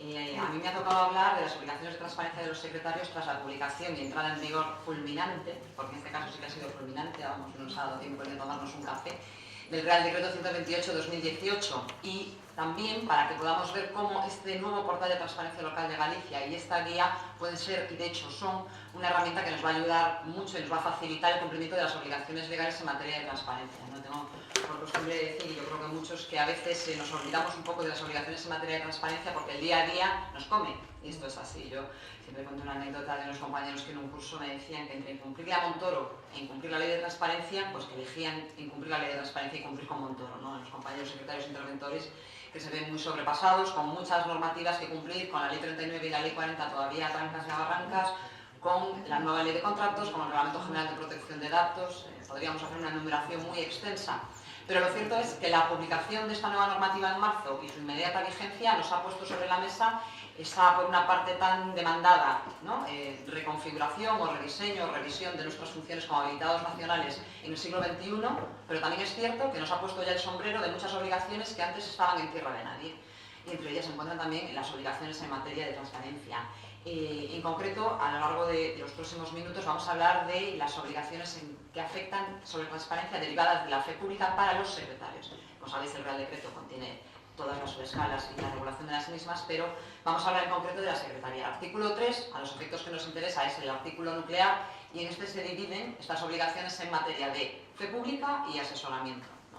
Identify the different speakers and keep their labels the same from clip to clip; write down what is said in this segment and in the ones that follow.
Speaker 1: A mí me ha tocado hablar de las obligaciones de transparencia de los secretarios tras la publicación y entrada en vigor fulminante, porque en este caso sí que ha sido fulminante, vamos, no nos ha dado tiempo de tomarnos un café, del Real Decreto 128/2018, y también para que podamos ver cómo este nuevo portal de transparencia local de Galicia y esta guía pueden ser, y de hecho son, una herramienta que nos va a ayudar mucho y nos va a facilitar el cumplimiento de las obligaciones legales en materia de transparencia. No tengo por costumbre decir, y yo creo que muchos, que a veces nos olvidamos un poco de las obligaciones en materia de transparencia porque el día a día nos come, y esto es así. Yo siempre cuento una anécdota de unos compañeros que en un curso me decían que entre incumplir a Montoro e incumplir la ley de transparencia, pues que elegían incumplir la ley de transparencia y cumplir con Montoro, ¿no? Los compañeros secretarios interventores que se ven muy sobrepasados, con muchas normativas que cumplir, con la ley 39 y la ley 40 todavía trancas y abarrancas, con la nueva ley de contratos, con el Reglamento General de Protección de Datos. Podríamos hacer una enumeración muy extensa. Pero lo cierto es que la publicación de esta nueva normativa en marzo y su inmediata vigencia nos ha puesto sobre la mesa esa, por una parte, tan demandada, ¿no? Reconfiguración o rediseño o revisión de nuestras funciones como habilitados nacionales en el siglo XXI, pero también es cierto que nos ha puesto ya el sombrero de muchas obligaciones que antes estaban en tierra de nadie. Y entre ellas se encuentran también las obligaciones en materia de transparencia. En concreto, a lo largo de los próximos minutos vamos a hablar de las obligaciones que afectan sobre transparencia derivadas de la fe pública para los secretarios. Como sabéis, el Real Decreto contiene todas las subescalas y la regulación de las mismas, pero vamos a hablar en concreto de la Secretaría. El artículo 3, a los efectos que nos interesa, es el artículo nuclear, y en este se dividen estas obligaciones en materia de fe pública y asesoramiento, ¿no?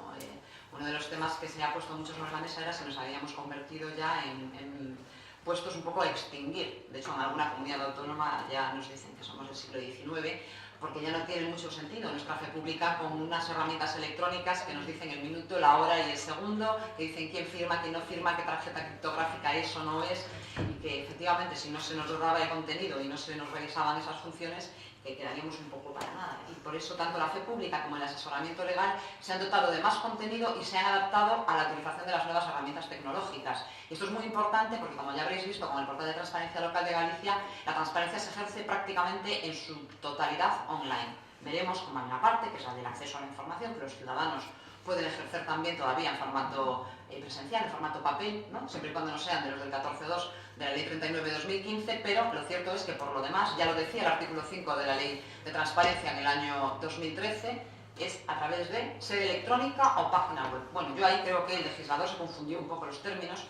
Speaker 1: Uno de los temas que se ha puesto mucho sobre la mesa era si nos habíamos convertido ya en puestos un poco a extinguir. De hecho, en alguna comunidad autónoma ya nos dicen que somos del siglo XIX, porque ya no tiene mucho sentido nuestra fe pública con unas herramientas electrónicas que nos dicen el minuto, la hora y el segundo, que dicen quién firma, quién no firma, qué tarjeta criptográfica es o no es, y que efectivamente si no se nos daba el contenido y no se nos revisaban esas funciones, que quedaríamos un poco para nada. Y por eso tanto la fe pública como el asesoramiento legal se han dotado de más contenido y se han adaptado a la utilización de las nuevas herramientas tecnológicas. Y esto es muy importante porque, como ya habréis visto con el portal de transparencia local de Galicia, la transparencia se ejerce prácticamente en su totalidad online. Veremos como hay una parte, que es la del acceso a la información, que los ciudadanos pueden ejercer también todavía en formato presencial, en formato papel, ¿no? Siempre y cuando no sean de los del 14.2 de la Ley 39/2015, pero lo cierto es que por lo demás, ya lo decía el artículo 5 de la Ley de Transparencia en el año 2013, es a través de sede electrónica o página web. Bueno, yo ahí creo que el legislador se confundió un poco los términos.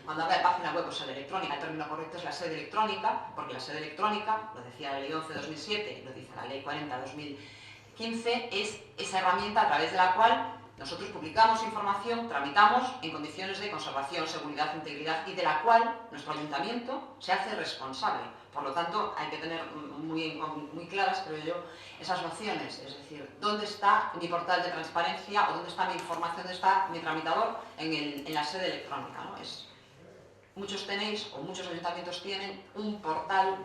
Speaker 1: Cuando habla de página web o sede electrónica, el término correcto es la sede electrónica, porque la sede electrónica, lo decía la Ley 11/2007, lo dice la Ley 40/2015, es esa herramienta a través de la cual nosotros publicamos información, tramitamos en condiciones de conservación, seguridad, integridad, y de la cual nuestro ayuntamiento se hace responsable. Por lo tanto, hay que tener muy claras, creo yo, esas nociones. Es decir, ¿dónde está mi portal de transparencia o dónde está mi información, dónde está mi tramitador en la sede electrónica, ¿no? Muchos tenéis, o muchos ayuntamientos tienen, un portal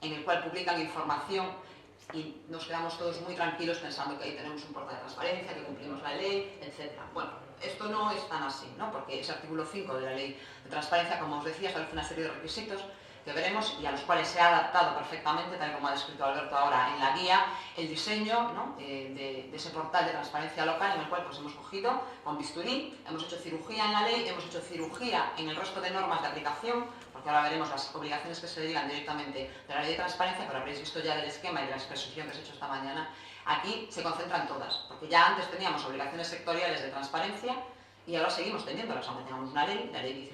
Speaker 1: en el cual publican información y nos quedamos todos muy tranquilos pensando que ahí tenemos un portal de transparencia, que cumplimos la ley, etc. Bueno, esto no es tan así, ¿no? Porque ese artículo 5 de la Ley de Transparencia, como os decía, establece una serie de requisitos que veremos y a los cuales se ha adaptado perfectamente, tal como ha descrito Alberto ahora en la guía, el diseño, ¿no? de ese portal de transparencia local, en el cual pues, hemos cogido con bisturí, hemos hecho cirugía en la ley, hemos hecho cirugía en el resto de normas de aplicación, porque ahora veremos las obligaciones que se derivan directamente de la Ley de Transparencia, pero habréis visto ya del esquema y de la exposición que se ha hecho esta mañana. Aquí se concentran todas, porque ya antes teníamos obligaciones sectoriales de transparencia y ahora seguimos teniéndolas, aunque tengamos una ley, la Ley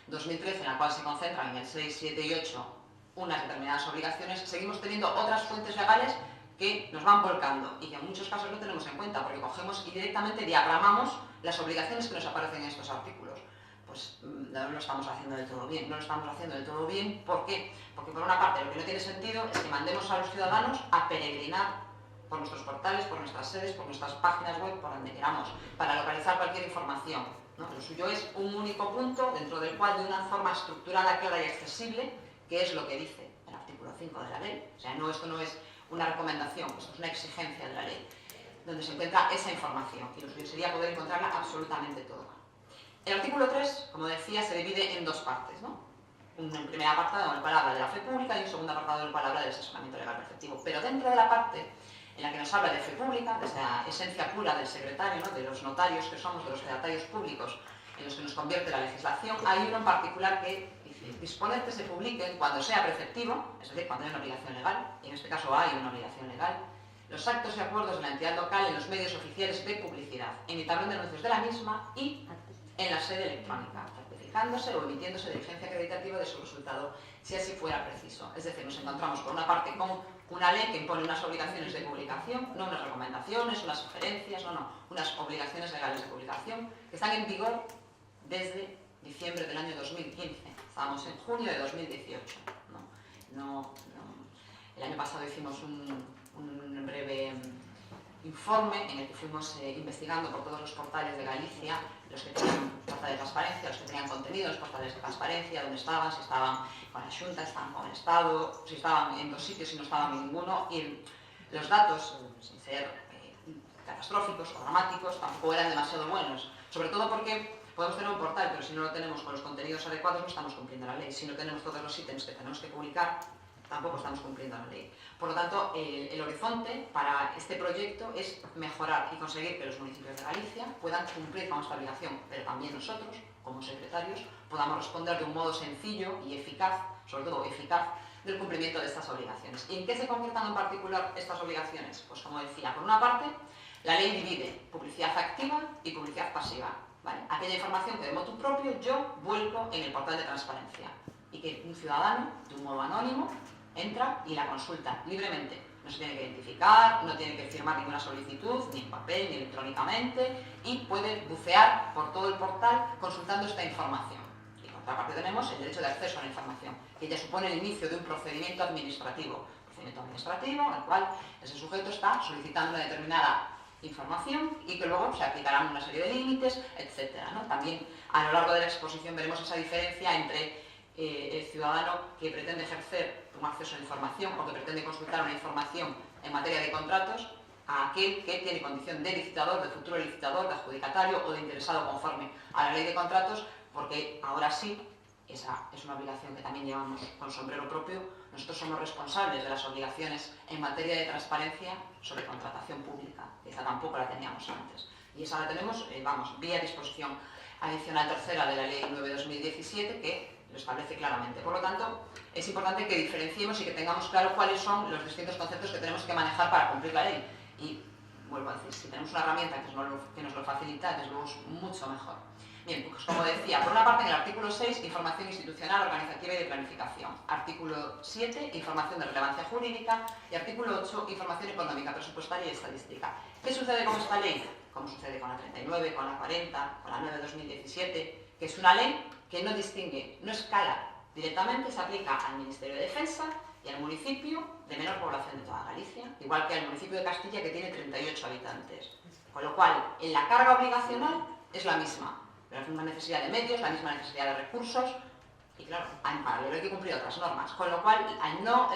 Speaker 1: 19/2013, en la cual se concentran en el 6, 7 y 8 unas determinadas obligaciones, seguimos teniendo otras fuentes legales que nos van volcando y que en muchos casos no tenemos en cuenta, porque cogemos y directamente diagramamos las obligaciones que nos aparecen en estos artículos. Pues no lo estamos haciendo del todo bien. No lo estamos haciendo del todo bien, ¿por qué? Porque por una parte lo que no tiene sentido es que mandemos a los ciudadanos a peregrinar por nuestros portales, por nuestras sedes, por nuestras páginas web, por donde queramos, para localizar cualquier información, ¿no? Lo suyo es un único punto dentro del cual, de una forma estructurada, clara y accesible, que es lo que dice el artículo 5 de la ley. O sea, esto no es una recomendación, esto es una exigencia de la ley, donde se encuentra esa información, y lo suyo sería poder encontrarla absolutamente toda. El artículo 3, como decía, se divide en dos partes, ¿no? Un primer apartado en el cual habla de la fe pública y un segundo apartado en el cual habla del asesoramiento legal preceptivo. Pero dentro de la parte en la que nos habla de fe pública, de esa esencia pura del secretario, ¿no? De los notarios que somos, de los fedatarios públicos, en los que nos convierte la legislación, hay uno en particular que dice: disponer que se publiquen cuando sea preceptivo, es decir, cuando haya una obligación legal, y en este caso hay una obligación legal, los actos y acuerdos de la entidad local en los medios oficiales de publicidad, en el tablón de anuncios de la misma y en la sede electrónica, certificándose o emitiéndose diligencia acreditativa de su resultado, si así fuera preciso. Es decir, nos encontramos por una parte con una ley que impone unas obligaciones de publicación, no unas recomendaciones, unas sugerencias, no, unas obligaciones legales de publicación que están en vigor desde diciembre del año 2015. Estábamos en junio de 2018. El año pasado hicimos un breve informe en el que fuimos investigando por todos los portales de Galicia, los que tenían portal de transparencia, los que tenían contenido, los portales de transparencia, dónde estaban, si estaban con la Xunta, estaban con el Estado, si estaban en 2 sitios y no estaban en ninguno, y los datos, sin ser catastróficos o dramáticos, tampoco eran demasiado buenos, sobre todo porque podemos tener un portal, pero si no lo tenemos con los contenidos adecuados no estamos cumpliendo la ley. Si no tenemos todos los ítems que tenemos que publicar, tampoco estamos cumpliendo la ley. Por lo tanto, el horizonte para este proyecto es mejorar y conseguir que los municipios de Galicia puedan cumplir con esta obligación, pero también nosotros, como secretarios, podamos responder de un modo sencillo y eficaz, sobre todo eficaz, del cumplimiento de estas obligaciones. ¿Y en qué se concretan en particular estas obligaciones? Pues como decía, por una parte, la ley divide publicidad activa y publicidad pasiva, ¿vale? Aquella información que de motu propio yo vuelco en el portal de transparencia y que un ciudadano, de un modo anónimo, entra y la consulta libremente. No se tiene que identificar, no tiene que firmar ninguna solicitud, ni en papel, ni electrónicamente, y puede bucear por todo el portal consultando esta información. Y por otra parte tenemos el derecho de acceso a la información, que ya supone el inicio de un procedimiento administrativo. Al cual ese sujeto está solicitando una determinada información y que luego se aplicarán una serie de límites, etc., ¿no? También a lo largo de la exposición veremos esa diferencia entre el ciudadano que pretende ejercer un acceso a la información o que pretende consultar una información en materia de contratos a aquel que tiene condición de licitador, de futuro licitador, de adjudicatario o de interesado conforme a la ley de contratos, porque ahora sí, esa es una obligación que también llevamos con sombrero propio. Nosotros somos responsables de las obligaciones en materia de transparencia sobre contratación pública, que esa tampoco la teníamos antes. Y esa la tenemos, vía disposición adicional tercera de la Ley 9/2017, que lo establece claramente. Por lo tanto, es importante que diferenciemos y que tengamos claro cuáles son los distintos conceptos que tenemos que manejar para cumplir la ley. Y, vuelvo a decir, si tenemos una herramienta que nos lo facilita, desde luego es mucho mejor. Bien, pues como decía, por una parte en el artículo 6, información institucional, organizativa y de planificación. Artículo 7, información de relevancia jurídica. Y artículo 8, información económica, presupuestaria y estadística. ¿Qué sucede con esta ley? Como sucede con la 39, con la 40, con la 9/2017, que es una ley que no distingue, no escala directamente, se aplica al Ministerio de Defensa y al municipio de menor población de toda Galicia, igual que al municipio de Castilla, que tiene 38 habitantes. Con lo cual, en la carga obligacional es la misma, pero la misma necesidad de medios, la misma necesidad de recursos, y claro, en paralelo hay que cumplir otras normas. Con lo cual, al no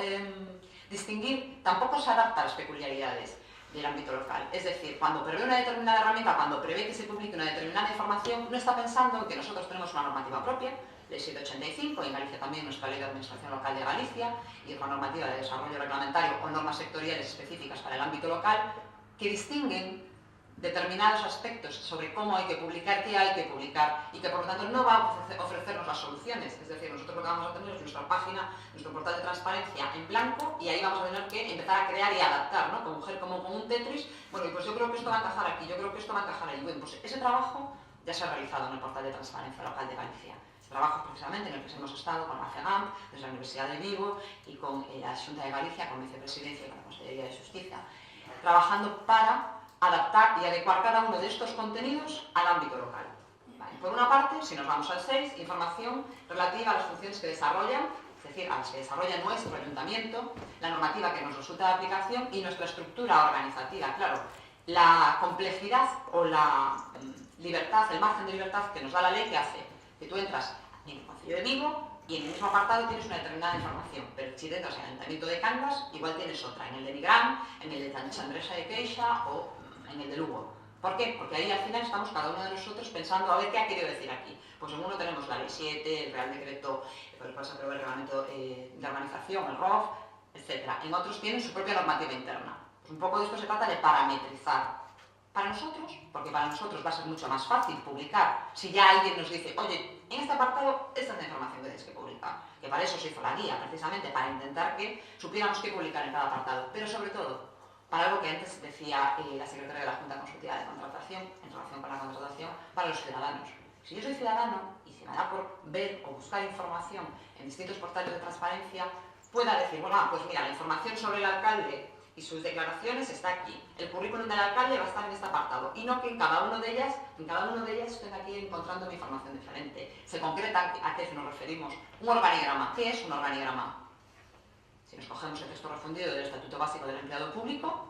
Speaker 1: distinguir, tampoco se adapta a las peculiaridades del ámbito local. Es decir, cuando prevé una determinada herramienta, cuando prevé que se publique una determinada información, no está pensando en que nosotros tenemos una normativa propia, Ley 785, y en Galicia también nuestra Ley de Administración Local de Galicia, y otra normativa de desarrollo reglamentario o normas sectoriales específicas para el ámbito local, que distinguen determinados aspectos sobre cómo hay que publicar, qué hay que publicar, y que por lo tanto no va a ofrecernos las soluciones. Es decir, nosotros lo que vamos a tener es nuestra página, nuestro portal de transparencia en blanco, y ahí vamos a tener que empezar a crear y adaptar, ¿no? Como un Tetris. Bueno, y pues yo creo que esto va a encajar aquí, yo creo que esto va a encajar ahí. Bueno, pues ese trabajo ya se ha realizado en el portal de transparencia local de Galicia. Ese trabajo precisamente en el que hemos estado con la FEGAM, desde la Universidad de Vigo y con la Xunta de Galicia, con Vicepresidencia y con la Consellería de Justicia, trabajando para adaptar y adecuar cada uno de estos contenidos al ámbito local. Vale. Por una parte, si nos vamos al 6, información relativa a las funciones que desarrollan, es decir, a las que desarrolla nuestro ayuntamiento, la normativa que nos resulta de aplicación y nuestra estructura organizativa. Claro, la complejidad o la libertad, el margen de libertad que nos da la ley, que hace que tú entras en el Concello de Vigo y en el mismo apartado tienes una determinada información, pero si entras en el Ayuntamiento de Cangas, igual tienes otra, en el de Nigrán, en el de Chandresa de Queixa o en el de Lugo. ¿Por qué? Porque ahí al final estamos cada uno de nosotros pensando a ver qué ha querido decir aquí. Pues en uno tenemos la Ley 7, el Real Decreto, por el cual se aprueba el Reglamento de Organización, el ROF, etc. En otros tienen su propia normativa interna. Pues un poco de esto se trata de parametrizar para nosotros, porque para nosotros va a ser mucho más fácil publicar si ya alguien nos dice, oye, en este apartado esta es la información que tenéis que publicar, que para eso se hizo la guía, precisamente para intentar que supiéramos qué publicar en cada apartado, pero sobre todo para algo que antes decía la secretaria de la Junta Consultiva de Contratación en relación con la contratación para los ciudadanos. Si yo soy ciudadano y se me da por ver o buscar información en distintos portales de transparencia, pueda decir, bueno, pues mira, la información sobre el alcalde y sus declaraciones está aquí. El currículum del alcalde va a estar en este apartado. Y no que en cada uno de ellas estoy aquí encontrando una información diferente. Se concreta a qué nos referimos. Un organigrama. ¿Qué es un organigrama? Si nos cogemos el texto refundido del Estatuto Básico del Empleado Público,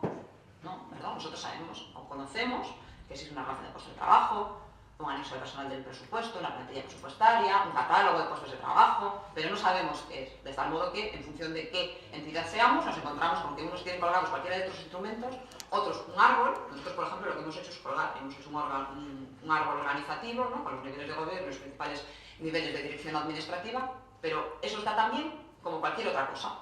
Speaker 1: no, ¿verdad? Nosotros sabemos o conocemos que existe una relación de puestos de trabajo, un anexo de personal del presupuesto, una plantilla presupuestaria, un catálogo de puestos de trabajo, pero no sabemos qué es, de tal modo que, en función de qué entidad seamos, nos encontramos con que unos tienen colgados cualquiera de estos instrumentos, otros un árbol. Nosotros, por ejemplo, lo que hemos hecho es colgar, hemos hecho un árbol organizativo, ¿no?, con los niveles de gobierno y los principales niveles de dirección administrativa, pero eso está también como cualquier otra cosa.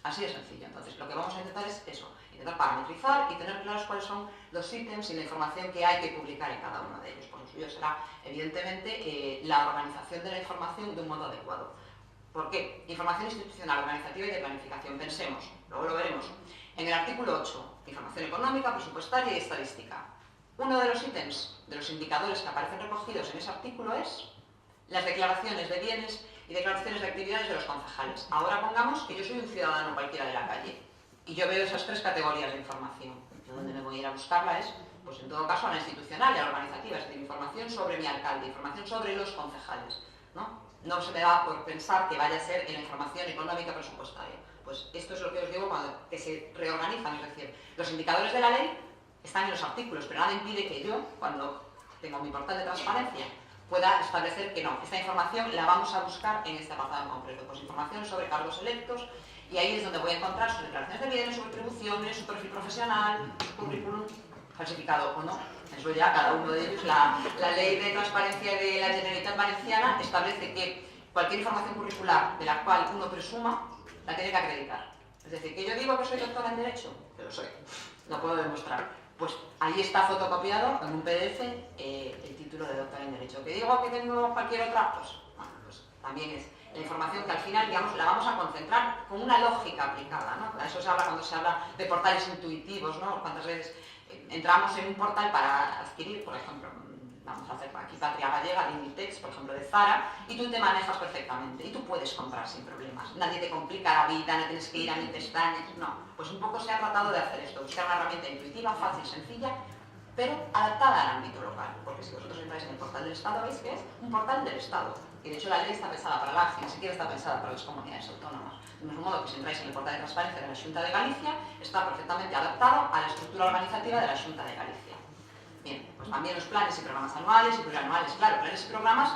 Speaker 1: Así de sencillo. Entonces, lo que vamos a intentar es eso, intentar parametrizar y tener claros cuáles son los ítems y la información que hay que publicar en cada uno de ellos. Por lo suyo será, evidentemente, la organización de la información de un modo adecuado. ¿Por qué? Información institucional, organizativa y de planificación. Pensemos, luego lo veremos. En el artículo 8, información económica, presupuestaria y estadística. Uno de los ítems, de los indicadores que aparecen recogidos en ese artículo es las declaraciones de bienes y declaraciones de actividades de los concejales. Ahora pongamos que yo soy un ciudadano cualquiera de la calle y yo veo esas tres categorías de información. ¿Dónde me voy a ir a buscarla? Es, pues en todo caso, a la institucional y a la organizativa, es decir, información sobre mi alcalde, información sobre los concejales, ¿no? No se me da por pensar que vaya a ser en la información económica presupuestaria. Pues esto es lo que os digo cuando que se reorganizan, es decir, los indicadores de la ley están en los artículos, pero nada impide que yo, cuando tengo mi portal de transparencia, pueda establecer que no, esta información la vamos a buscar en este apartado en concreto, pues información sobre cargos electos, y ahí es donde voy a encontrar sus declaraciones de bienes, sus retribuciones, su perfil profesional, su currículum, falsificado o no. Eso ya cada uno de ellos, la ley de transparencia de la Generalitat Valenciana establece que cualquier información curricular de la cual uno presuma, la tiene que acreditar. Es decir, que yo digo que soy doctora en Derecho, que lo soy, lo puedo demostrar. Pues ahí está fotocopiado en un PDF el título de doctor en Derecho. ¿Que digo que tengo cualquier otra? Pues, bueno, pues también es la información que al final, digamos, la vamos a concentrar con una lógica aplicada, ¿no? A eso se habla cuando se habla de portales intuitivos, ¿no? Cuántas veces entramos en un portal para adquirir, por ejemplo, vamos a hacer aquí Patria Gallega, de Inditex, por ejemplo, de Zara, y tú te manejas perfectamente, y tú puedes comprar sin problemas. Nadie te complica la vida, no tienes que ir a mil pestañas, no. Pues un poco se ha tratado de hacer esto, buscar una herramienta intuitiva, fácil, sencilla, pero adaptada al ámbito local. Porque si vosotros entráis en el portal del Estado, veis que es un portal del Estado. Y de hecho la ley está pensada para la AFI, ni siquiera está pensada para las comunidades autónomas. De mismo modo que si entráis en el portal de transparencia de la Xunta de Galicia, está perfectamente adaptado a la estructura organizativa de la Xunta de Galicia. Bien, pues también los planes y programas anuales y plurianuales, claro, planes y programas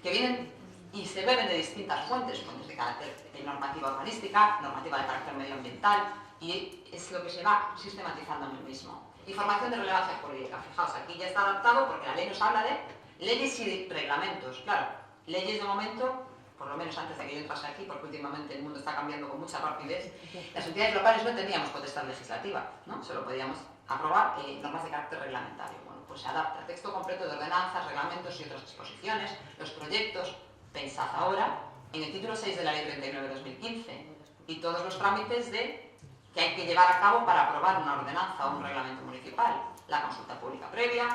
Speaker 1: que vienen y se beben de distintas fuentes, fuentes de carácter de normativa urbanística, normativa de carácter medioambiental, y es lo que se va sistematizando en el mismo. Información de relevancia jurídica, fijaos, aquí ya está adaptado porque la ley nos habla de leyes y reglamentos, claro, leyes de momento, por lo menos antes de que yo entrase aquí, porque últimamente el mundo está cambiando con mucha rapidez, las entidades locales no teníamos potestad legislativa, ¿no? Solo podíamos aprobar normas de carácter reglamentario. Bueno, pues se adapta el texto completo de ordenanzas, reglamentos y otras disposiciones, los proyectos. Pensad ahora en el título 6 de la Ley 39/2015 y todos los trámites que hay que llevar a cabo para aprobar una ordenanza o un reglamento municipal. La consulta pública previa,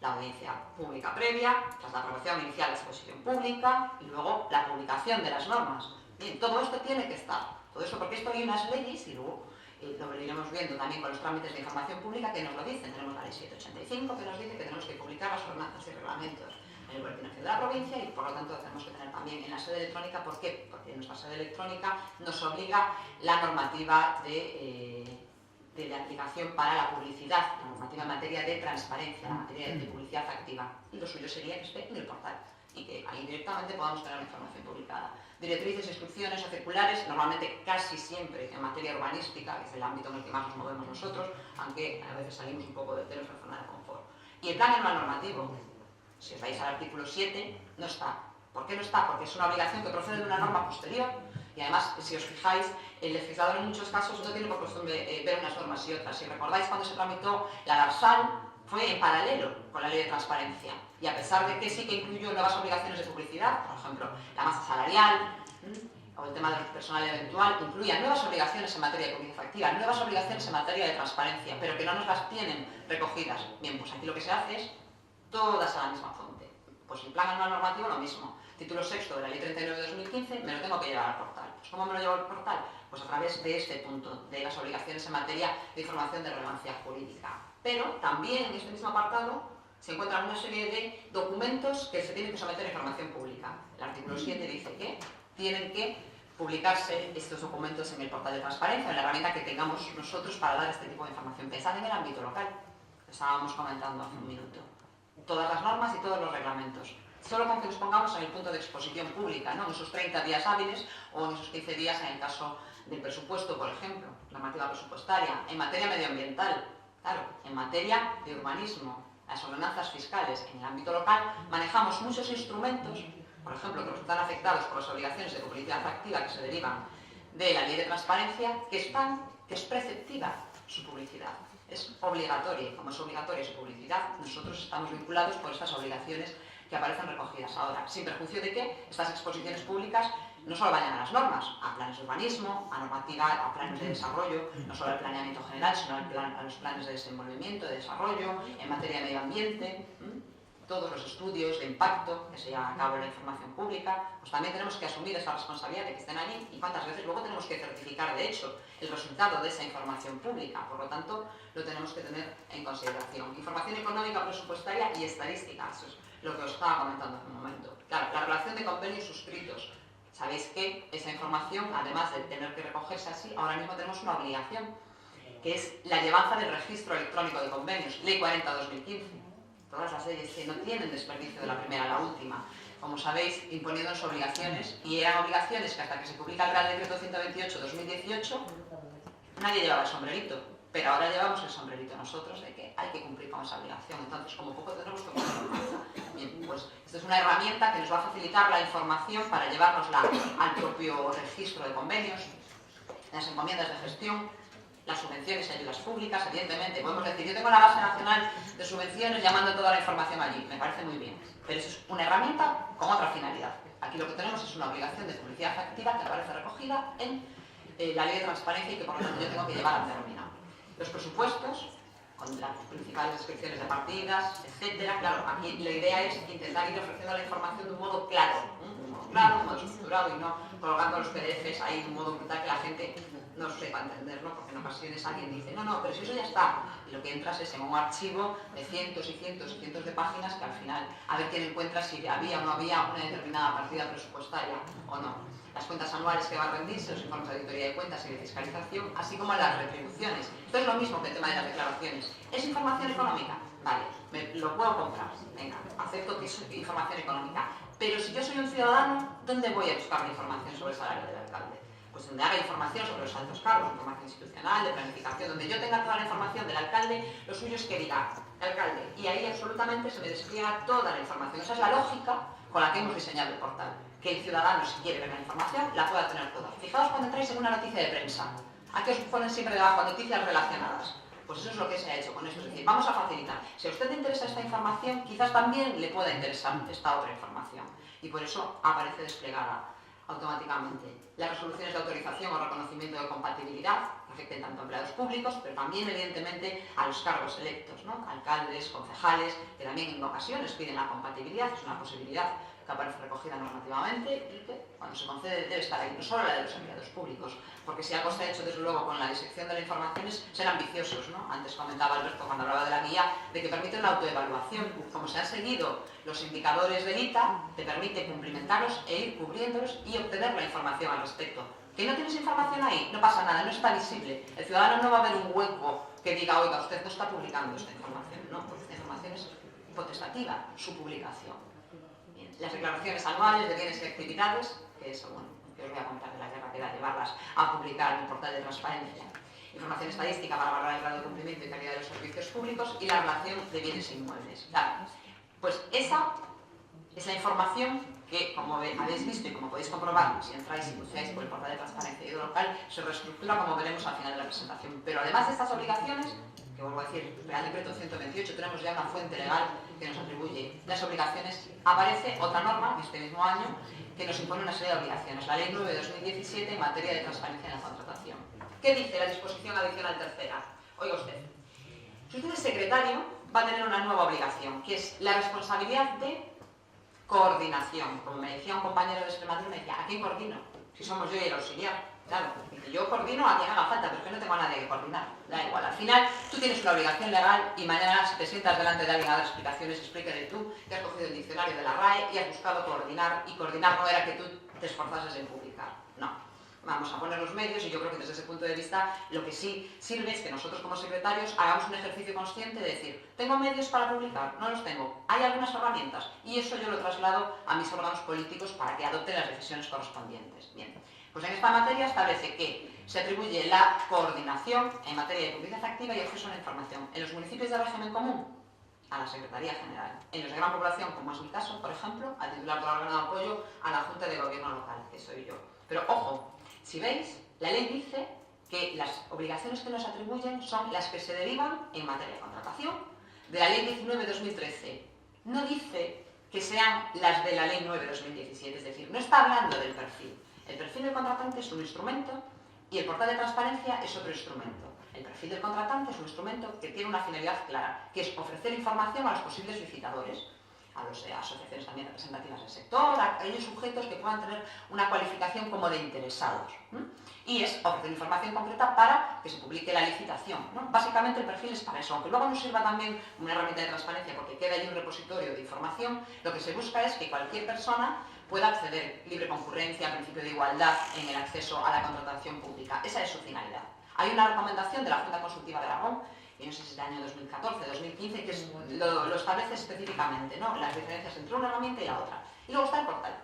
Speaker 1: la audiencia pública previa, tras la aprobación inicial de la exposición pública y luego la publicación de las normas. Bien, todo esto tiene que estar. Todo eso porque esto hay unas leyes y luego lo iremos viendo también con los trámites de información pública que nos lo dicen. Tenemos la ley 785 que nos dice que tenemos que publicar las ordenanzas y reglamentos en el Boletín Oficial de la provincia y por lo tanto tenemos que tener también en la sede electrónica. ¿Por qué? Porque en nuestra sede electrónica nos obliga la normativa de aplicación para la publicidad, la normativa en materia de transparencia, la materia de publicidad activa. Y lo suyo sería que esté en el portal y que ahí directamente podamos tener la información publicada. Directrices, instrucciones o circulares, normalmente casi siempre en materia urbanística, que es el ámbito en el que más nos movemos nosotros, aunque a veces salimos un poco de nuestra zona de confort. Y el plan anual normativo, si os vais al artículo 7, no está. ¿Por qué no está? Porque es una obligación que procede de una norma posterior. Y además, si os fijáis, el legislador en muchos casos no tiene por costumbre ver unas normas y otras. Si recordáis cuando se tramitó la Darsal, fue en paralelo con la ley de transparencia. Y a pesar de que sí que incluyó nuevas obligaciones de publicidad, por ejemplo, la masa salarial, o el tema del personal eventual, incluía nuevas obligaciones en materia de publicidad activa, nuevas obligaciones en materia de transparencia, pero que no nos las tienen recogidas. Bien, pues aquí lo que se hace es todas a la misma fuente. Pues el plan anual normativo lo mismo. Título sexto de la Ley 39 de 2015 me lo tengo que llevar al portal. Pues ¿cómo me lo llevo al portal? Pues a través de este punto, de las obligaciones en materia de información de relevancia jurídica. Pero también en este mismo apartado se encuentran una serie de documentos que se tienen que someter a información pública. El artículo 7 dice que tienen que publicarse estos documentos en el portal de transparencia, en la herramienta que tengamos nosotros para dar este tipo de información. Pensad en el ámbito local, que estábamos comentando hace un minuto. Todas las normas y todos los reglamentos. Solo con que nos pongamos en el punto de exposición pública, ¿no? En esos 30 días hábiles o en esos 15 días en el caso del presupuesto, por ejemplo, normativa presupuestaria. En materia medioambiental, claro, en materia de urbanismo, las ordenanzas fiscales en el ámbito local, manejamos muchos instrumentos, por ejemplo, que resultan afectados por las obligaciones de publicidad activa que se derivan de la ley de transparencia, que es preceptiva su publicidad. Es obligatoria, como es obligatoria su publicidad, nosotros estamos vinculados por estas obligaciones que aparecen recogidas ahora, sin perjuicio de que estas exposiciones públicas no solo vayan a las normas, a planes de urbanismo, a normativa, a planes de desarrollo, no solo al planeamiento general, sino a los planes de desenvolvimiento, de desarrollo, en materia de medio ambiente, todos los estudios de impacto que se llevan a cabo en la información pública, pues también tenemos que asumir esa responsabilidad de que estén allí y cuántas veces luego tenemos que certificar, de hecho, el resultado de esa información pública. Por lo tanto, lo tenemos que tener en consideración. Información económica, presupuestaria y estadística, eso es lo que os estaba comentando hace un momento. Claro, la relación de convenios suscritos. Sabéis que esa información, además de tener que recogerse así, ahora mismo tenemos una obligación, que es la llevanza del registro electrónico de convenios, Ley 40/2015. Todas las leyes que no tienen desperdicio de la primera a la última, como sabéis, imponiéndonos obligaciones, y eran obligaciones que hasta que se publica el Real Decreto 128/2018 nadie llevaba el sombrerito, pero ahora llevamos el sombrerito nosotros de que hay que cumplir con esa obligación, entonces como poco tenemos que ponerlo. Bien, pues esto es una herramienta que nos va a facilitar la información para llevárnosla al propio registro de convenios, las encomiendas de gestión, las subvenciones y ayudas públicas, evidentemente. Podemos decir, yo tengo la base nacional de subvenciones llamando toda la información allí, me parece muy bien, pero eso es una herramienta con otra finalidad. Aquí lo que tenemos es una obligación de publicidad activa que aparece recogida en la ley de transparencia y que por lo tanto yo tengo que llevar a término. Los presupuestos, con las principales descripciones de partidas, etcétera. Claro, aquí la idea es intentar ir ofreciendo la información de un modo claro, un modo estructurado y no colgando los PDFs ahí de un modo brutal que la gente no sepa entender, ¿no? Porque en ocasiones alguien dice, no, pero si eso ya está, y lo que entras es en un archivo de cientos y cientos y cientos de páginas que al final, a ver quién encuentra si había o no había una determinada partida presupuestaria o no. Las cuentas anuales que van a rendirse, los informes de auditoría de cuentas y de fiscalización, así como las retribuciones. Esto es lo mismo que el tema de las declaraciones. ¿Es información económica? Vale, lo puedo comprar, venga, acepto que es información económica. Pero si yo soy un ciudadano, ¿dónde voy a buscar la información sobre el salario del alcalde? Pues donde haga información sobre los altos cargos, información institucional, de planificación, donde yo tenga toda la información del alcalde, lo suyo es que diga alcalde, y ahí absolutamente se me despliega toda la información. Esa es la lógica con la que hemos diseñado el portal, que el ciudadano, si quiere ver la información, la pueda tener toda. Fijaos cuando entráis en una noticia de prensa, aquí os ponen siempre debajo noticias relacionadas. Pues eso es lo que se ha hecho con esto, es decir, vamos a facilitar. Si a usted le interesa esta información, quizás también le pueda interesar esta otra información. Y por eso aparece desplegada automáticamente. Las resoluciones de autorización o reconocimiento de compatibilidad afecten tanto a empleados públicos, pero también, evidentemente, a los cargos electos, ¿no? Alcaldes, concejales, que también en ocasiones piden la compatibilidad, es una posibilidad que aparece recogida normativamente y que, cuando se concede, debe estar ahí, no solo la de los empleados públicos, porque si algo se ha hecho, desde luego, con la disección de la información es ser ambiciosos, ¿no? Antes comentaba Alberto, cuando hablaba de la guía, de que permite una autoevaluación. Como se han seguido los indicadores del ITA, te permite cumplimentarlos e ir cubriéndolos y obtener la información al respecto. ¿Que no tienes información ahí? No pasa nada, no está visible. El ciudadano no va a ver un hueco que diga, oiga, usted no está publicando esta información, ¿no? Porque esta información es potestativa, su publicación. Bien. Las declaraciones anuales de bienes y actividades, que eso, bueno, que os voy a contar de la guerra que da llevarlas a publicar en el portal de transparencia. Información estadística para valorar el grado de cumplimiento y calidad de los servicios públicos y la relación de bienes e inmuebles. Claro, pues esa es la información que, como habéis visto y como podéis comprobar si entráis y buceáis por el portal de transparencia y local, se reestructura como veremos al final de la presentación. Pero además de estas obligaciones, que vuelvo a decir, Real Decreto 128, tenemos ya una fuente legal que nos atribuye las obligaciones, aparece otra norma este mismo año que nos impone una serie de obligaciones, la Ley 9 de 2017 en materia de transparencia en la contratación. ¿Qué dice la disposición adicional tercera? Oiga usted, si usted es secretario, va a tener una nueva obligación, que es la responsabilidad de coordinación. Como me decía un compañero de Extremadura, me decía, ¿a quién coordino? Si somos yo y el auxiliar. Claro, yo coordino a quien haga falta, pero es que no tengo a nadie que coordinar. Da igual, al final tú tienes una obligación legal y mañana si te sientas delante de alguien a dar explicaciones, explíquele tú que has cogido el diccionario de la RAE y has buscado coordinar, y coordinar no era que tú te esforzases en publicar. No. Vamos a poner los medios y yo creo que desde ese punto de vista lo que sí sirve es que nosotros como secretarios hagamos un ejercicio consciente de decir, ¿tengo medios para publicar? No los tengo. Hay algunas herramientas y eso yo lo traslado a mis órganos políticos para que adopten las decisiones correspondientes. Bien, pues en esta materia establece que se atribuye la coordinación en materia de publicidad activa y acceso a la información en los municipios de régimen común a la Secretaría General. En los de gran población, como es mi caso, por ejemplo, al titular del órgano de apoyo a la Junta de Gobierno Local, que soy yo. Pero ojo, si veis, la ley dice que las obligaciones que nos atribuyen son las que se derivan en materia de contratación de la Ley 19-2013. No dice que sean las de la Ley 9-2017, es decir, no está hablando del perfil. El perfil del contratante es un instrumento y el portal de transparencia es otro instrumento. El perfil del contratante es un instrumento que tiene una finalidad clara, que es ofrecer información a los posibles licitadores, a las asociaciones también representativas del sector, a aquellos sujetos que puedan tener una cualificación como de interesados. Y es ofrecer información concreta para que se publique la licitación, ¿no? Básicamente el perfil es para eso, aunque luego nos sirva también una herramienta de transparencia porque queda allí un repositorio de información, lo que se busca es que cualquier persona pueda acceder, libre concurrencia, principio de igualdad en el acceso a la contratación pública. Esa es su finalidad. Hay una recomendación de la Junta Consultiva de Aragón, y no sé si es del año 2014, 2015, que lo establece específicamente, ¿no? Las diferencias entre una herramienta y la otra. Y luego está el portal.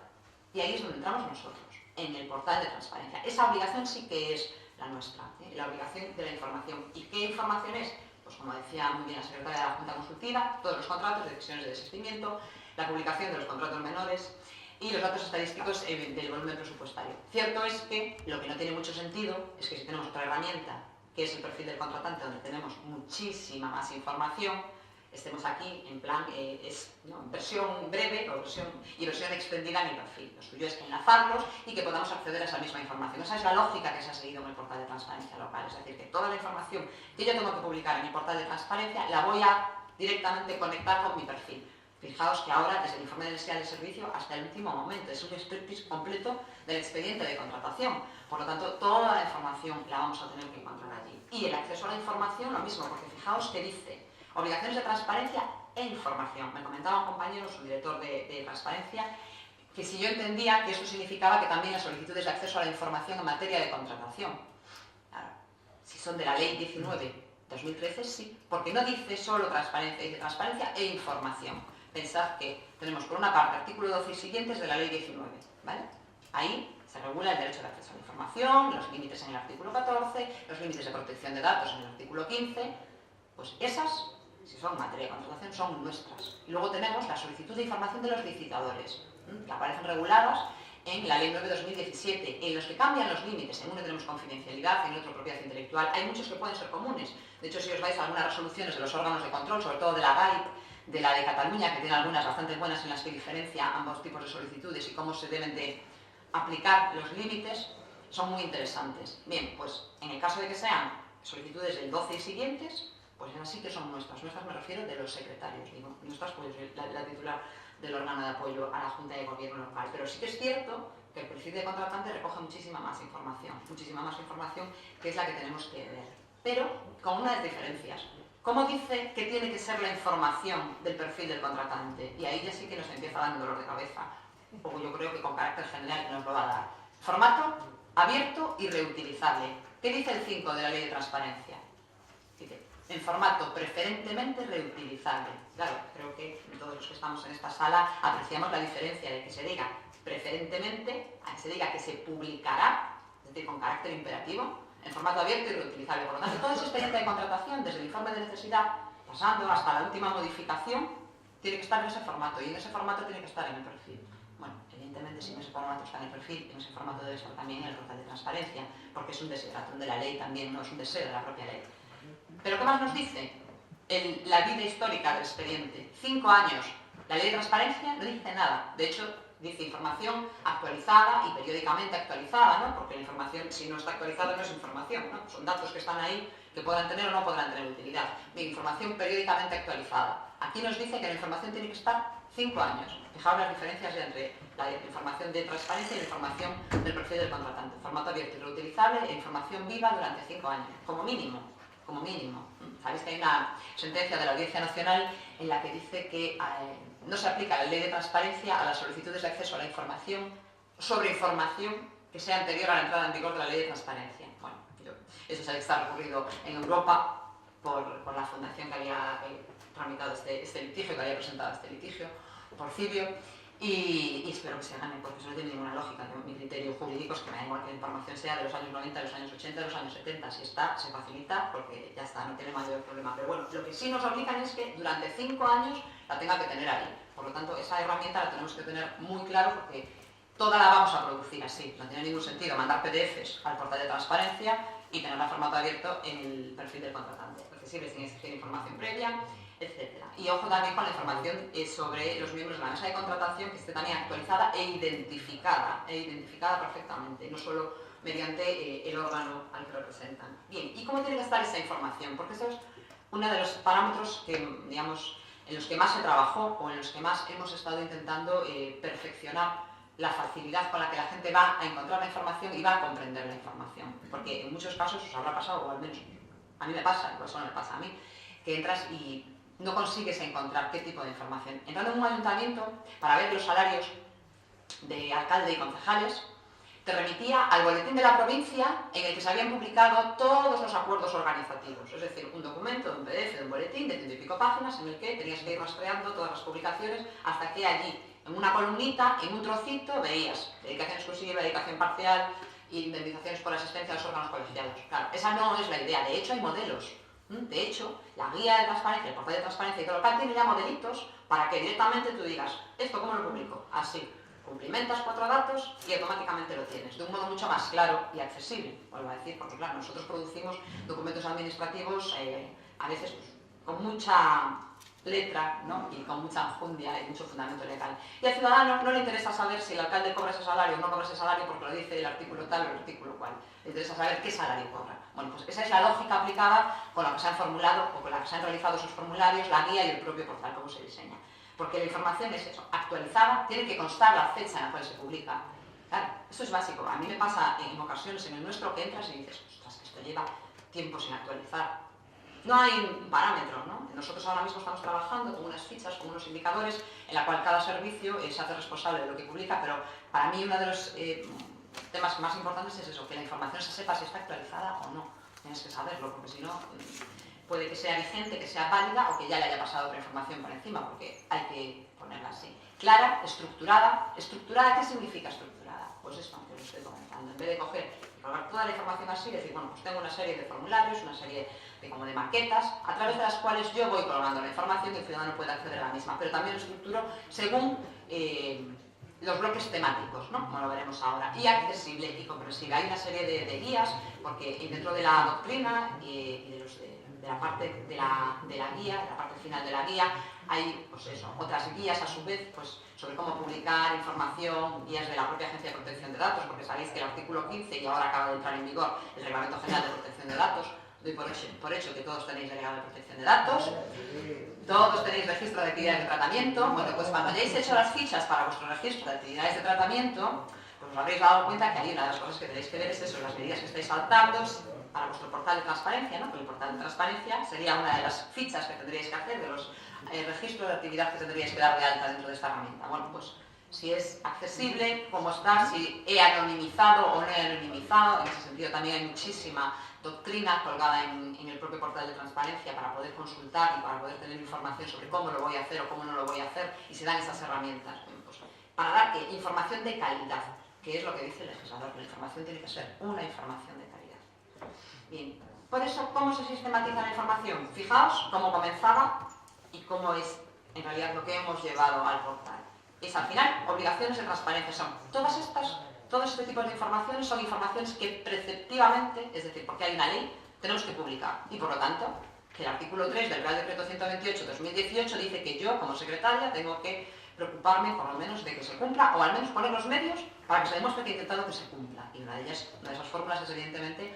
Speaker 1: Y ahí es donde entramos nosotros, en el portal de transparencia. Esa obligación sí que es la nuestra, la obligación de la información. ¿Y qué información es? Pues como decía muy bien la secretaria de la Junta Consultiva, todos los contratos, decisiones de desistimiento, la publicación de los contratos menores y los datos estadísticos del volumen presupuestario. Cierto es que lo que no tiene mucho sentido es que si tenemos otra herramienta, que es el perfil del contratante, donde tenemos muchísima más información, estemos aquí en plan, versión breve y versión extendida en el perfil. Lo suyo es enlazarlos y que podamos acceder a esa misma información. Esa es la lógica que se ha seguido en el portal de transparencia local. Es decir, que toda la información que yo tengo que publicar en mi portal de transparencia la voy a directamente conectar con mi perfil. Fijaos que ahora, desde el informe de necesidad de servicio hasta el último momento, es un striptease completo del expediente de contratación. Por lo tanto, toda la información la vamos a tener que encontrar allí. Y el acceso a la información, lo mismo, porque fijaos que dice obligaciones de transparencia e información. Me comentaba un compañero, su director de transparencia, que si yo entendía que eso significaba que también las solicitudes de acceso a la información en materia de contratación. Claro, si son de la Ley 19-2013, sí, porque no dice solo transparencia, dice transparencia e información. Pensad que tenemos por una parte artículo 12 y siguientes de la Ley 19, ¿vale? Ahí se regula el derecho de acceso a la información, los límites en el artículo 14, los límites de protección de datos en el artículo 15, pues esas, si son materia de contratación, son nuestras. Y luego tenemos la solicitud de información de los licitadores, que aparecen reguladas en la Ley 9-2017, en los que cambian los límites. En uno tenemos confidencialidad, en otro propiedad intelectual. Hay muchos que pueden ser comunes. De hecho, si os vais a algunas resoluciones de los órganos de control, sobre todo de la GAIP, de la de Cataluña, que tiene algunas bastante buenas en las que diferencia ambos tipos de solicitudes y cómo se deben de aplicar los límites, son muy interesantes. Bien, pues en el caso de que sean solicitudes del 12 y siguientes, pues así que son nuestras. Nuestras me refiero de los secretarios, digo. Nuestras, pues la titular del órgano de apoyo a la Junta de Gobierno local. Pero sí que es cierto que el perfil de contratante recoge muchísima más información que es la que tenemos que ver. Pero con unas diferencias. ¿Cómo dice que tiene que ser la información del perfil del contratante? Y ahí ya sí que nos empieza a dar un dolor de cabeza. O yo creo que con carácter general nos lo va a dar. Formato abierto y reutilizable. ¿Qué dice el 5 de la Ley de Transparencia? Dice, en formato preferentemente reutilizable. Claro, creo que todos los que estamos en esta sala apreciamos la diferencia de que se diga preferentemente a que se diga que se publicará, es decir, con carácter imperativo, en formato abierto y reutilizable. Por lo tanto, todo ese expediente de contratación, desde el informe de necesidad, pasando hasta la última modificación, tiene que estar en ese formato, y en ese formato tiene que estar en el perfil. Bueno, evidentemente si en ese formato está en el perfil, en ese formato debe estar también en el portal de transparencia, porque es un desideratum de la ley también, no es un deseo de la propia ley. Pero ¿qué más nos dice la vida histórica del expediente? 5 años. La ley de transparencia no dice nada. De hecho, dice información actualizada y periódicamente actualizada, ¿no? Porque la información, si no está actualizada, no es información, ¿no? Son datos que están ahí, que podrán tener o no podrán tener utilidad. Bien, información periódicamente actualizada. Aquí nos dice que la información tiene que estar 5 años. Fijaos las diferencias entre la información de transparencia y la información del perfil del contratante. Formato abierto y reutilizable e información viva durante 5 años, como mínimo. Como mínimo. Sabéis que hay una sentencia de la Audiencia Nacional en la que dice que no se aplica la ley de transparencia a las solicitudes de acceso a la información sobre información que sea anterior a la entrada en vigor de la ley de transparencia. Bueno, eso se ha recurrido en Europa por la fundación que había tramitado este litigio, que había presentado este litigio, por Cibio, y espero que se gane, porque eso no tiene ninguna lógica. Mi criterio jurídico es que me da igual que la información sea de los años 90, de los años 80, de los años 70. Si está, se facilita porque ya está, no tiene mayor problema. Pero bueno, lo que sí nos obligan es que durante 5 años la tenga que tener ahí. Por lo tanto, esa herramienta la tenemos que tener muy claro porque toda la vamos a producir así. No tiene ningún sentido mandar PDFs al portal de transparencia y tenerla formato abierto en el perfil del contratante. Accesible sin exigir información previa, etc. Y ojo también con la información sobre los miembros de la mesa de contratación, que esté también actualizada e identificada perfectamente, no solo mediante el órgano al que representan. Bien, ¿y cómo tiene que estar esa información? Porque eso es uno de los parámetros que, digamos, en los que más se trabajó o en los que más hemos estado intentando perfeccionar la facilidad con la que la gente va a encontrar la información y va a comprender la información. Porque en muchos casos os habrá pasado, o al menos a mí me pasa, por eso no me pasa a mí, que entras y no consigues encontrar qué tipo de información. Entrando en un ayuntamiento, para ver los salarios de alcalde y concejales, te remitía al boletín de la provincia en el que se habían publicado todos los acuerdos organizativos. Es decir, un documento, un PDF, de un boletín de 100 y pico páginas en el que tenías que ir rastreando todas las publicaciones hasta que allí, en una columnita, en un trocito, veías dedicación exclusiva, dedicación parcial, indemnizaciones por asistencia a los órganos colegiados. Claro, esa no es la idea. De hecho, hay modelos. De hecho, la guía de transparencia, el portal de transparencia y todo local tiene ya modelitos para que directamente tú digas, ¿esto cómo lo publico? Así. Cumplimentas 4 datos y automáticamente lo tienes, de un modo mucho más claro y accesible, vuelvo a decir, porque claro, nosotros producimos documentos administrativos a veces pues, con mucha letra, ¿no? Y con mucha enjundia y mucho fundamento legal. Y al ciudadano no le interesa saber si el alcalde cobra ese salario o no cobra ese salario porque lo dice el artículo tal o el artículo cual. Le interesa saber qué salario cobra. Bueno, pues esa es la lógica aplicada con la que se han formulado o con la que se han realizado sus formularios, la guía y el propio portal, cómo se diseña. Porque la información es eso, actualizada, tiene que constar la fecha en la cual se publica. Claro, eso es básico. A mí me pasa en ocasiones en el nuestro que entras y dices, ostras, que esto lleva tiempo sin actualizar. No hay un parámetro, ¿no? Nosotros ahora mismo estamos trabajando con unas fichas, con unos indicadores, en la cual cada servicio se hace responsable de lo que publica, pero para mí uno de los temas más importantes es eso, que la información se sepa si está actualizada o no. Tienes que saberlo, porque si no, puede que sea vigente, que sea válida o que ya le haya pasado otra información por encima, porque hay que ponerla así. Clara, estructurada. ¿Estructurada qué significa estructurada? Pues esto que os estoy comentando. En vez de coger y colgar toda la información así, decir, bueno, pues tengo una serie de formularios, una serie de maquetas, a través de las cuales yo voy colgando la información y el ciudadano puede acceder a la misma, pero también lo estructuro según los bloques temáticos, ¿no? Como lo veremos ahora, y accesible y comprensible. Hay una serie de guías, porque dentro de la doctrina y de la parte de la guía, de la parte final de la guía, hay pues eso, otras guías a su vez pues, sobre cómo publicar información, guías de la propia Agencia de Protección de Datos, porque sabéis que el artículo 15, y ahora acaba de entrar en vigor el Reglamento General de Protección de Datos, doy por hecho que todos tenéis delegado de protección de datos, todos tenéis registro de actividades de tratamiento. Bueno, pues cuando hayáis hecho las fichas para vuestro registro de actividades de tratamiento, pues os habréis dado cuenta que hay una de las cosas que tenéis que ver es eso, las medidas que estáis saltando para vuestro portal de transparencia, ¿no? Porque el portal de transparencia sería una de las fichas que tendríais que hacer de los registros de actividad que tendríais que dar de alta dentro de esta herramienta. Bueno, pues si es accesible, cómo está, si he anonimizado o no he anonimizado, en ese sentido también hay muchísima doctrina colgada en el propio portal de transparencia para poder consultar y para poder tener información sobre cómo lo voy a hacer o cómo no lo voy a hacer, y se dan esas herramientas pues, para dar información de calidad, que es lo que dice el legislador, que la información tiene que ser una información de calidad. Bien, por eso, ¿cómo se sistematiza la información? Fijaos cómo comenzaba y cómo es en realidad lo que hemos llevado al portal. Es al final obligaciones de transparencia, son todo este tipo de informaciones son informaciones que preceptivamente, es decir, porque hay una ley, tenemos que publicar. Y por lo tanto, que el artículo 3 del Real Decreto 128/2018 dice que yo, como secretaria, tengo que preocuparme por lo menos de que se cumpla, o al menos poner los medios para que se demuestre que he intentado que se cumpla. Y una de esas fórmulas es evidentemente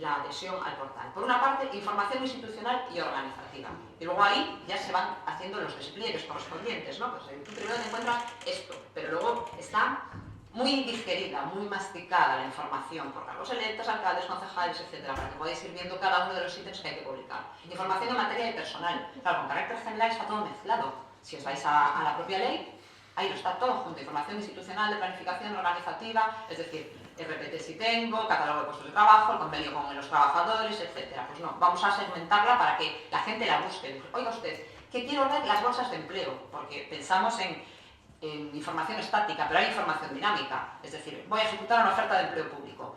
Speaker 1: la adhesión al portal. Por una parte, información institucional y organizativa. Y luego ahí ya se van haciendo los despliegues correspondientes, ¿no? Pues tú primero te encuentras esto, pero luego está muy digerida, muy masticada la información por cargos electos, alcaldes, concejales, etcétera, para que podáis ir viendo cada uno de los ítems que hay que publicar. Información en materia de personal. Claro, con carácter general está todo mezclado. Si os vais a la propia ley, ahí lo está todo junto. Información institucional, de planificación organizativa, es decir, RPT si tengo, catálogo de puestos de trabajo, el convenio con los trabajadores, etcétera. Pues no, vamos a segmentarla para que la gente la busque. Dice, oiga usted, que quiero ver las bolsas de empleo, porque pensamos en información estática, pero hay información dinámica. Es decir, voy a ejecutar una oferta de empleo público.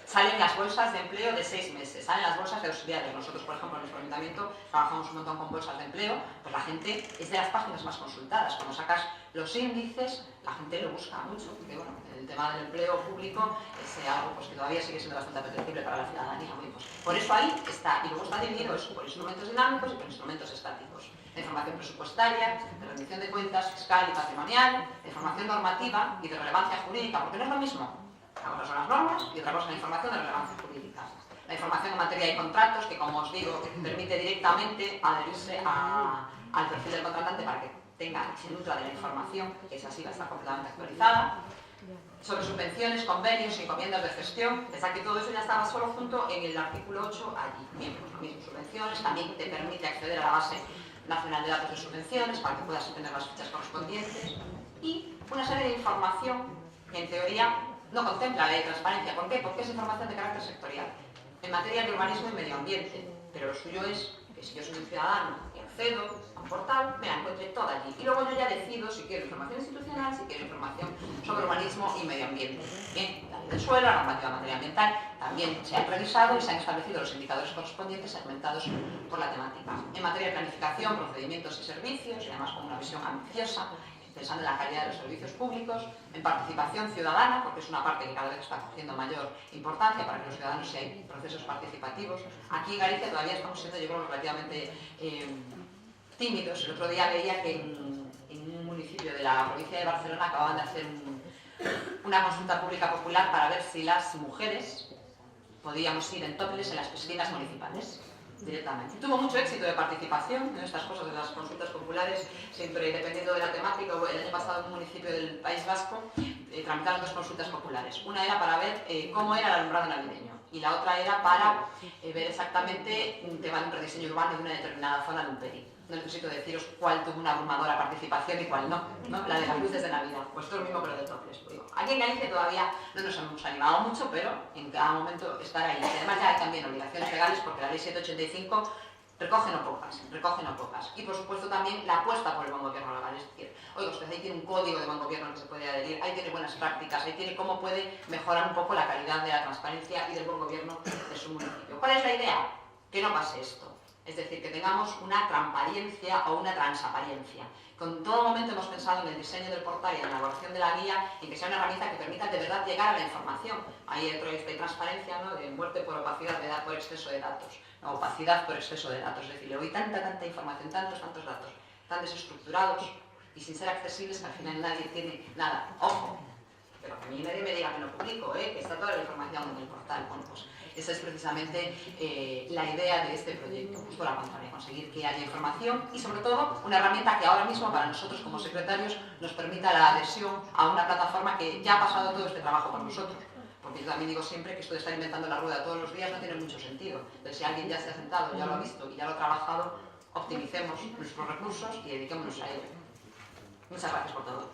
Speaker 1: Salen las bolsas de empleo de 6 meses, salen las bolsas de auxiliares. Nosotros, por ejemplo, en nuestro ayuntamiento trabajamos un montón con bolsas de empleo, pues la gente es de las páginas más consultadas. Cuando sacas los índices, la gente lo busca mucho, porque bueno, el tema del empleo público es algo pues, que todavía sigue siendo bastante apetecible para la ciudadanía. Pues, por eso ahí está, y luego está dividido eso por instrumentos dinámicos y por instrumentos estáticos. La información presupuestaria, de rendición de cuentas, fiscal y patrimonial, la información normativa y de relevancia jurídica, porque no es lo mismo. Una cosa son las normas y otra cosa es la información de relevancia jurídica. La información en materia de contratos, que como os digo, permite directamente adherirse al perfil del contratante para que tenga, se nutra de la información, que es así, va a estar completamente actualizada. Sobre subvenciones, convenios, encomiendas de gestión, pensad que todo eso ya estaba solo junto en el artículo 8 allí. Bien, pues lo mismo, subvenciones, también te permite acceder a la base nacional de datos de subvenciones para que puedas obtener las fichas correspondientes y una serie de información que en teoría no contempla la ley de transparencia. ¿Por qué? Porque es información de carácter sectorial en materia de urbanismo y medio ambiente, pero lo suyo es que si yo soy un ciudadano y accedo a un portal, me la encuentre toda allí. Y luego yo ya decido si quiero información institucional, si quiero información sobre urbanismo y medio ambiente. Bien, la ley del suelo, la normativa en materia ambiental, también se han revisado y se han establecido los indicadores correspondientes segmentados por la temática. En materia de planificación, procedimientos y servicios, y además con una visión ambiciosa, pensando en la calidad de los servicios públicos, en participación ciudadana, porque es una parte que cada vez está cogiendo mayor importancia para que los ciudadanos sean procesos participativos. Aquí en Galicia todavía estamos siendo, yo creo, relativamente tímidos. El otro día leía que en un municipio de la provincia de Barcelona acababan de hacer una consulta pública popular para ver si las mujeres podíamos ir en topless en las piscinas municipales. Directamente. Tuvo mucho éxito de participación en estas cosas de las consultas populares, siempre dependiendo de la temática. El año pasado en un municipio del País Vasco tramitaron 2 consultas populares. Una era para ver cómo era el alumbrado navideño y la otra era para ver exactamente un tema de un rediseño urbano de una determinada zona de un peri. No necesito deciros cuál tuvo una abrumadora participación y cuál no, ¿no? La de las luces de Navidad. Pues todo lo mismo pero de topless. Aquí en Galicia todavía no nos hemos animado mucho, pero en cada momento estar ahí. Y además ya hay también obligaciones legales porque la ley 785 recoge no pocas. Y por supuesto también la apuesta por el buen gobierno legal. Es decir, oiga, usted ahí tiene un código de buen gobierno al que se puede adherir, ahí tiene buenas prácticas, ahí tiene cómo puede mejorar un poco la calidad de la transparencia y del buen gobierno de su municipio. ¿Cuál es la idea? Que no pase esto. Es decir, que tengamos una transparencia o una transaparencia. En todo momento hemos pensado en el diseño del portal y en la elaboración de la guía, en que sea una herramienta que permita de verdad llegar a la información. Ahí dentro de esta transparencia, ¿no? De muerte por opacidad, de edad por exceso de datos. No, opacidad por exceso de datos. Es decir, le doy tanta información, tantos datos, tan desestructurados y sin ser accesibles que al final nadie tiene nada. Ojo, pero a mí nadie me diga que no publico, que está toda la información en el portal. Bueno, pues esa es precisamente la idea de este proyecto, justo la contraria, conseguir que haya información y sobre todo una herramienta que ahora mismo para nosotros como secretarios nos permita la adhesión a una plataforma que ya ha pasado todo este trabajo por nosotros. Porque yo también digo siempre que esto de estar inventando la rueda todos los días no tiene mucho sentido. Entonces si alguien ya se ha sentado, ya lo ha visto y ya lo ha trabajado, optimicemos nuestros recursos y dediquémonos a ello. Muchas gracias por todo.